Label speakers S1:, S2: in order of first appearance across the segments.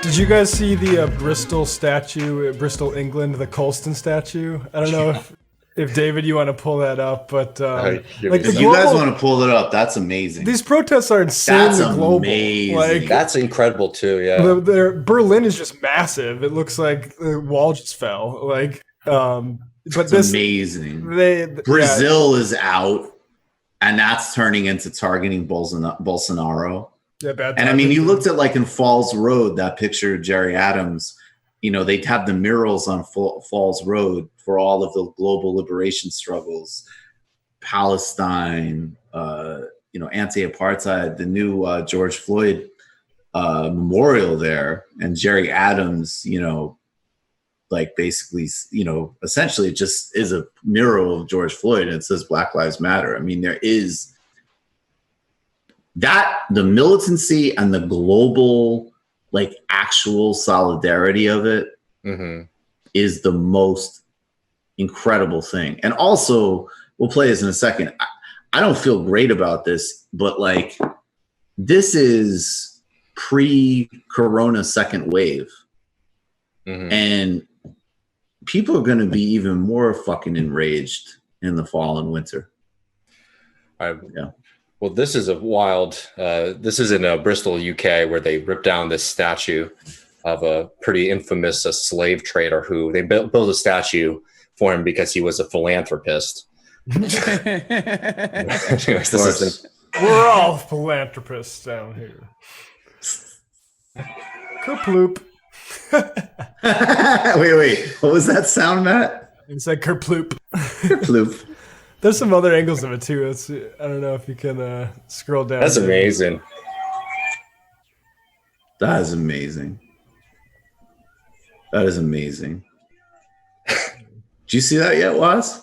S1: Did you guys see the Bristol statue, Bristol, England, the Colston statue? I don't know if David, you want to pull that up, but
S2: Like
S3: if you guys want to pull it up, that's amazing.
S1: These protests are insanely global.
S3: Amazing.
S1: Like,
S2: that's incredible too. Yeah,
S1: Berlin is just massive. It looks like the wall just fell. Like, but
S3: it's amazing. Brazil is out, and that's turning into targeting Bolsonaro.
S1: Yeah, bad.
S3: And I mean, you looked at like in Falls Road, that picture of Jerry Adams. You know, they'd have the murals on Falls Road for all of the global liberation struggles, Palestine, anti-apartheid, the new George Floyd memorial there, and Jerry Adams, basically, essentially it just is a mural of George Floyd, and it says Black Lives Matter. I mean, there is that, the militancy and the global, actual solidarity of it is the most incredible thing. And also, we'll play this in a second. I don't feel great about this, but this is pre-corona second wave. And people are going to be even more fucking enraged in the fall and winter.
S2: Yeah. Well, this is a wild, this is in Bristol, UK, where they ripped down this statue of a pretty infamous slave trader who they built a statue for him because he was a philanthropist. Anyways,
S1: we're all philanthropists down here. Kerploop.
S3: Wait. What was that sound, Matt?
S1: It's like kerploop.
S3: Kerploop.
S1: There's some other angles of it too. I don't know if you can scroll down.
S2: That's amazing.
S3: That is amazing. That is amazing. Did you see that yet, Waz?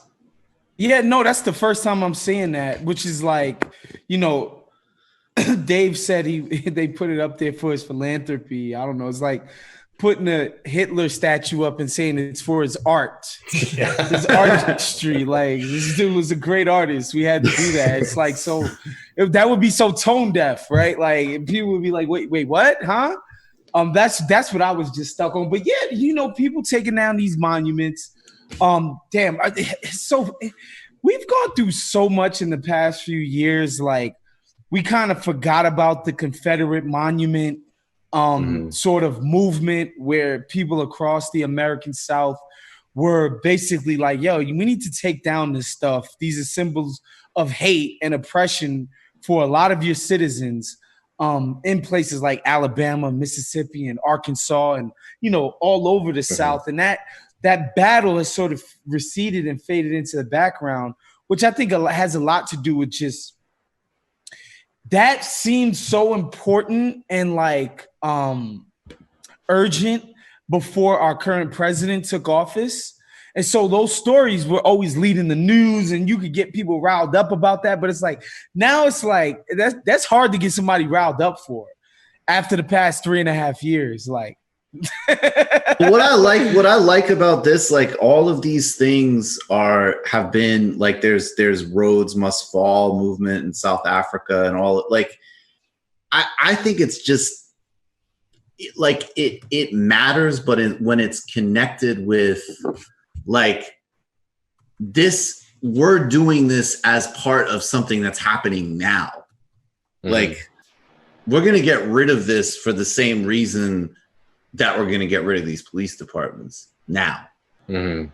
S4: Yeah, no, that's the first time I'm seeing that, which is Dave said they put it up there for his philanthropy. I don't know. It's like putting a Hitler statue up and saying it's for his art. His artistry. This dude was a great artist. We had to do that. It's that would be so tone deaf, right? People would be like, wait, what? Huh? That's what I was just stuck on. But yeah, people taking down these monuments. We've gone through so much in the past few years. We kind of forgot about the Confederate monument sort of movement where people across the American South were basically like, yo, we need to take down this stuff. These are symbols of hate and oppression for a lot of your citizens in places like Alabama, Mississippi, and Arkansas, and, all over the South. And that battle has sort of receded and faded into the background, which I think has a lot to do with just that seemed so important and urgent before our current president took office. And so those stories were always leading the news and you could get people riled up about that. But now it's that's hard to get somebody riled up for after the past 3.5 years.
S3: What I like about this, all of these things have been there's Rhodes Must Fall movement in South Africa and all. I think it's just it matters, but when it's connected with this, we're doing this as part of something that's happening now. We're gonna get rid of this for the same reason that we're going to get rid of these police departments now. It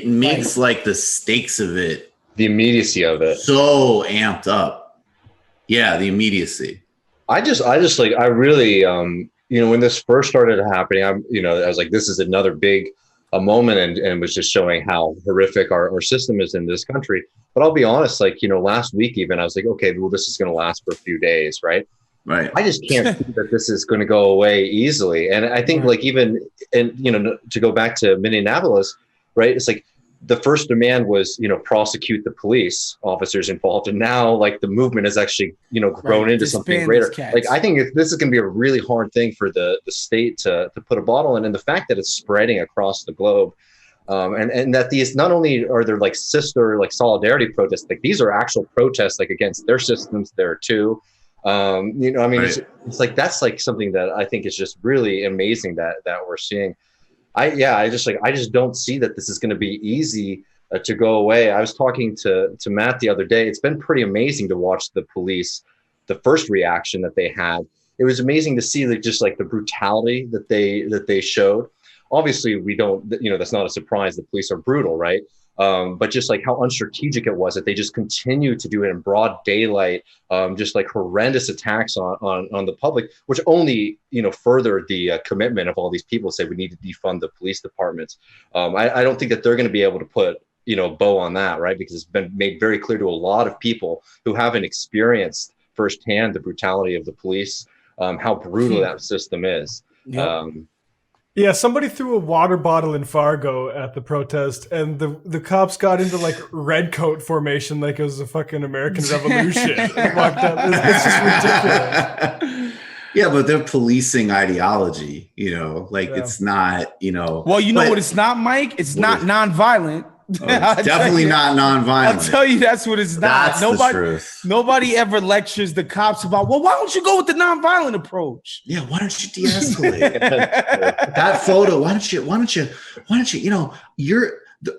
S3: makes the stakes of it,
S2: the immediacy of it,
S3: so amped up. Yeah, the immediacy.
S2: I really when this first started happening, I was like, this is another big moment, and was just showing how horrific our system is in this country. But I'll be honest, last week even, I was like, okay, well, this is going to last for a few days, right?
S3: Right.
S2: I just can't see that this is going to go away easily. And I think even, and to go back to Minneapolis, right? It's the first demand was, prosecute the police officers involved. And now the movement has actually, grown into something greater. I think this is going to be a really hard thing for the state to put a bottle in. And the fact that it's spreading across the globe, and that these, not only are there sister solidarity protests, these are actual protests against their systems there too. I mean,
S3: Right.
S2: it's like that's like something that I think is just really amazing that we're seeing. I just don't see that this is going to be easy to go away. I was talking to Matt the other day. It's been pretty amazing to watch the police, the first reaction that they had. It was amazing to see just like the brutality that they showed. Obviously, we don't, that's not a surprise. The police are brutal, right? But just like how unstrategic it was that they just continue to do it in broad daylight, just like horrendous attacks on the public, which only furthered the commitment of all these people say we need to defund the police departments. I don't think that they're going to be able to put bow on that, right? Because it's been made very clear to a lot of people who haven't experienced firsthand the brutality of the police, how brutal that system is.
S4: Yep.
S1: Yeah, somebody threw a water bottle in Fargo at the protest, and the cops got into like red coat formation like it was a fucking American Revolution. And walked out. It's just ridiculous.
S3: Yeah, but they're policing ideology, it's not,
S4: Well, what it's not, Mike? It's not nonviolent.
S3: It's definitely not nonviolent.
S4: I'll tell you that's what it's not.
S3: That's the truth.
S4: Nobody ever lectures the cops about, well, why don't you go with the nonviolent approach?
S3: Yeah, why don't you de-escalate? That photo, why don't you,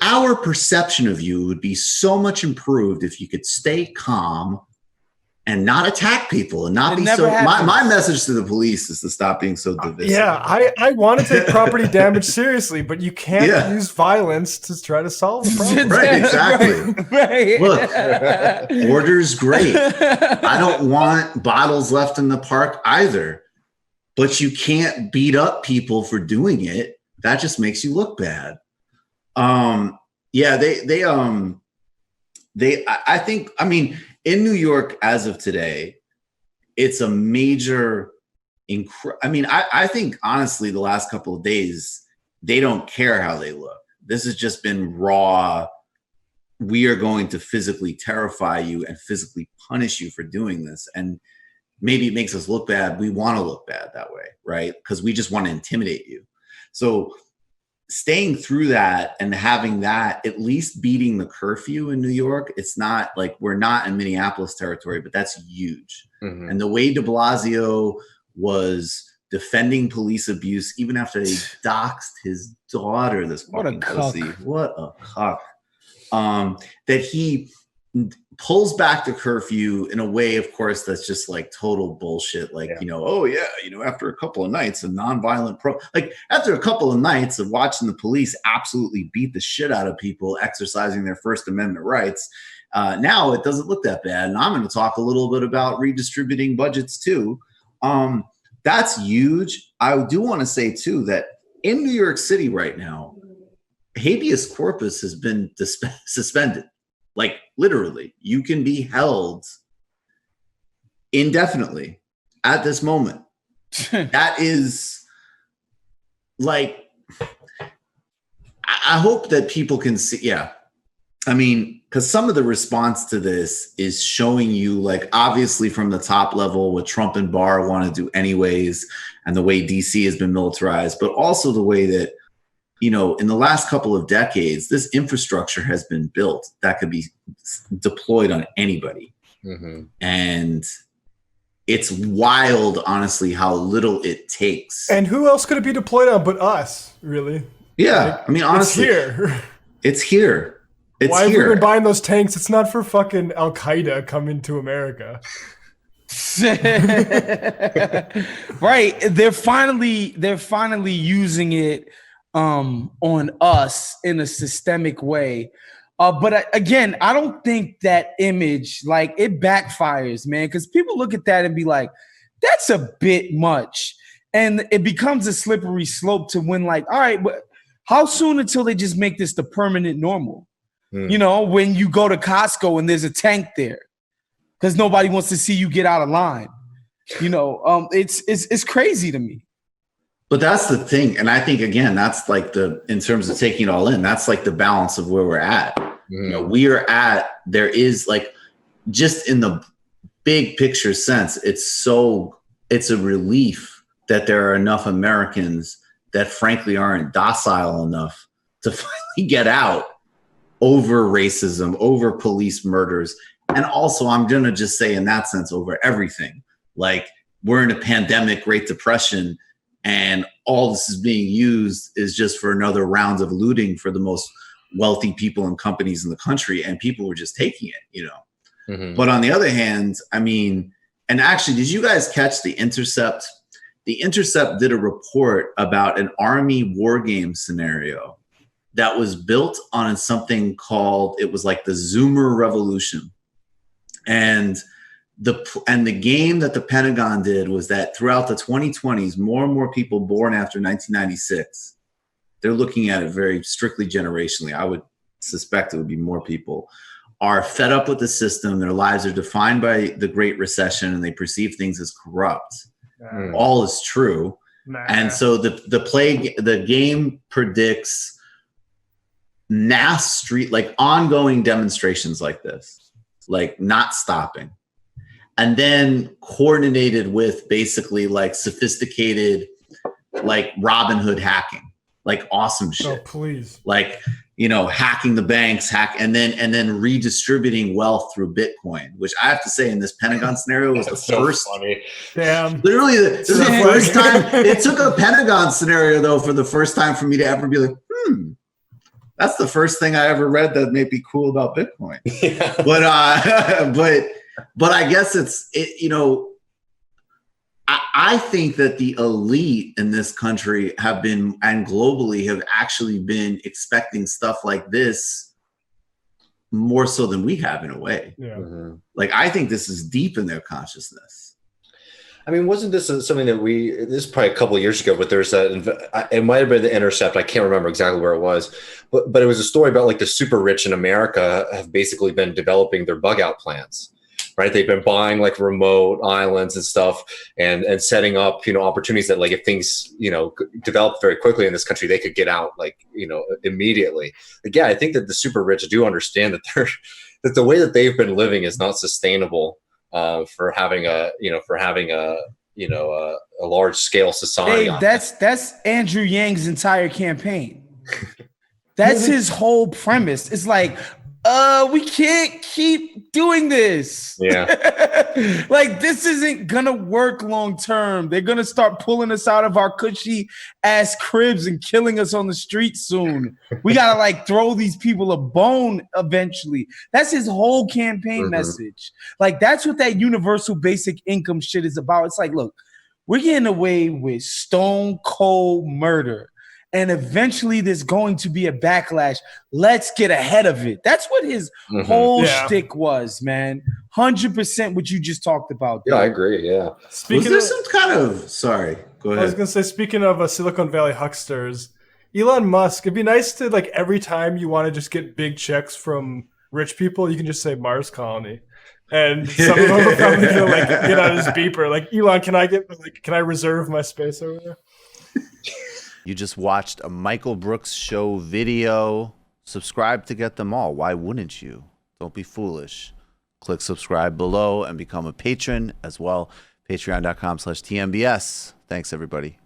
S3: our perception of you would be so much improved if you could stay calm and not attack people and not be so. My message to the police is to stop being so divisive.
S1: Yeah, I want to take property damage seriously, but you can't use violence to try to solve the problem.
S3: Right, exactly.
S4: Right.
S3: Look, order's great. I don't want bottles left in the park either, but you can't beat up people for doing it. That just makes you look bad. I think, in New York, as of today, it's a major. I think honestly, the last couple of days, they don't care how they look. This has just been raw. We are going to physically terrify you and physically punish you for doing this. And maybe it makes us look bad. We want to look bad that way, right? Because we just want to intimidate you. So staying through that and having that, at least beating the curfew in New York, it's not like we're not in Minneapolis territory, but that's huge. Mm-hmm. And the way de Blasio was defending police abuse, even after they doxed his daughter, this fucking pussy. What a cuck. That he pulls back the curfew in a way, of course, that's just like total bullshit. Like, after a couple of nights of nonviolent after a couple of nights of watching the police absolutely beat the shit out of people exercising their First Amendment rights, now it doesn't look that bad. And I'm going to talk a little bit about redistributing budgets too. That's huge. I do want to say too that in New York City right now, habeas corpus has been suspended. Like literally, you can be held indefinitely at this moment. That is like, I hope that people can see. Yeah. Because some of the response to this is showing you, like, obviously from the top level, what Trump and Barr want to do anyways, and the way DC has been militarized, but also the way that, in the last couple of decades, this infrastructure has been built that could be deployed on anybody. Mm-hmm. And it's wild, honestly, how little it takes.
S1: And who else could it be deployed on but us, really?
S3: Yeah. Honestly.
S1: It's here.
S3: It's here.
S1: Why have we been buying those tanks? It's not for fucking Al-Qaeda coming to America.
S4: Right. They're finally using it on us in a systemic way. But again, I don't think that image, like, it backfires, man, because people look at that and be like, that's a bit much. And it becomes a slippery slope to when, like, all right, but how soon until they just make this the permanent normal? When you go to Costco and there's a tank there because nobody wants to see you get out of line. It's crazy to me.
S3: But that's the thing. And I think, again, that's like in terms of taking it all in, that's like the balance of where we're at. There is like, just in the big picture sense, it's a relief that there are enough Americans that frankly aren't docile enough to finally get out over racism, over police murders. And also, I'm going to just say in that sense, over everything. Like, we're in a pandemic, Great Depression, and all this is being used is just for another round of looting for the most wealthy people and companies in the country, and people were just taking it, you know. But on the other hand, I mean, and actually, did you guys catch The Intercept? The Intercept did a report about an army war game scenario that was built on something called, it was like the Zoomer Revolution. And the game that the Pentagon did was that throughout the 2020s, more and more people born after 1996, they're looking at it very strictly generationally. I would suspect it would be more people, are fed up with the system. Their lives are defined by the Great Recession, and they perceive things as corrupt. All is true. And so the game predicts mass street, like ongoing demonstrations like this, like not stopping. And then coordinated with basically like sophisticated, like Robin Hood hacking, like awesome shit.
S1: Oh, please.
S3: Like, you know, hacking the banks, and then redistributing wealth through Bitcoin, which I have to say in this Pentagon scenario was the first.
S2: Funny.
S1: Damn.
S3: Literally, this is the first time. It took a Pentagon scenario though for the first time for me to ever be like, that's the first thing I ever read that may be cool about Bitcoin. Yeah. But I guess you know, I think that the elite in this country have been, and globally have actually been expecting stuff like this more so than we have in a way.
S1: Yeah.
S3: Like, I think this is deep in their consciousness.
S2: I mean, wasn't this something that this is probably a couple of years ago, but there's it might have been The Intercept. I can't remember exactly where it was, but it was a story about like the super rich in America have basically been developing their bug out plans. Right, they've been buying like remote islands and stuff, and setting up, you know, opportunities that like if things, you know, develop very quickly in this country, they could get out like, you know, immediately. Like, yeah, I think that the super rich do understand that the way that they've been living is not sustainable for having a large scale society.
S4: Hey, that's Andrew Yang's entire campaign. That's his whole premise. It's like, we can't keep doing this.
S2: Yeah.
S4: Like, this isn't gonna work long term. They're gonna start pulling us out of our cushy ass cribs and killing us on the street soon. We gotta like throw these people a bone eventually. That's his whole campaign message. Like, that's what that universal basic income shit is about. It's like, look, we're getting away with stone cold murder. And eventually there's going to be a backlash. Let's get ahead of it. That's what his whole shtick was, man. 100% what you just talked about.
S2: Yeah, I agree. Yeah.
S3: Was there some kind of, sorry, go ahead.
S1: I was going to say, speaking of Silicon Valley hucksters, Elon Musk, it'd be nice to, like, every time you want to just get big checks from rich people, you can just say Mars Colony. And some of them will probably gonna, like, get out his beeper. Like, Elon, can I reserve my space over there?
S5: You just watched a Michael Brooks show video. Subscribe to get them all. Why wouldn't you? Don't be foolish. Click subscribe below and become a patron as well. Patreon.com/TMBS. Thanks, everybody.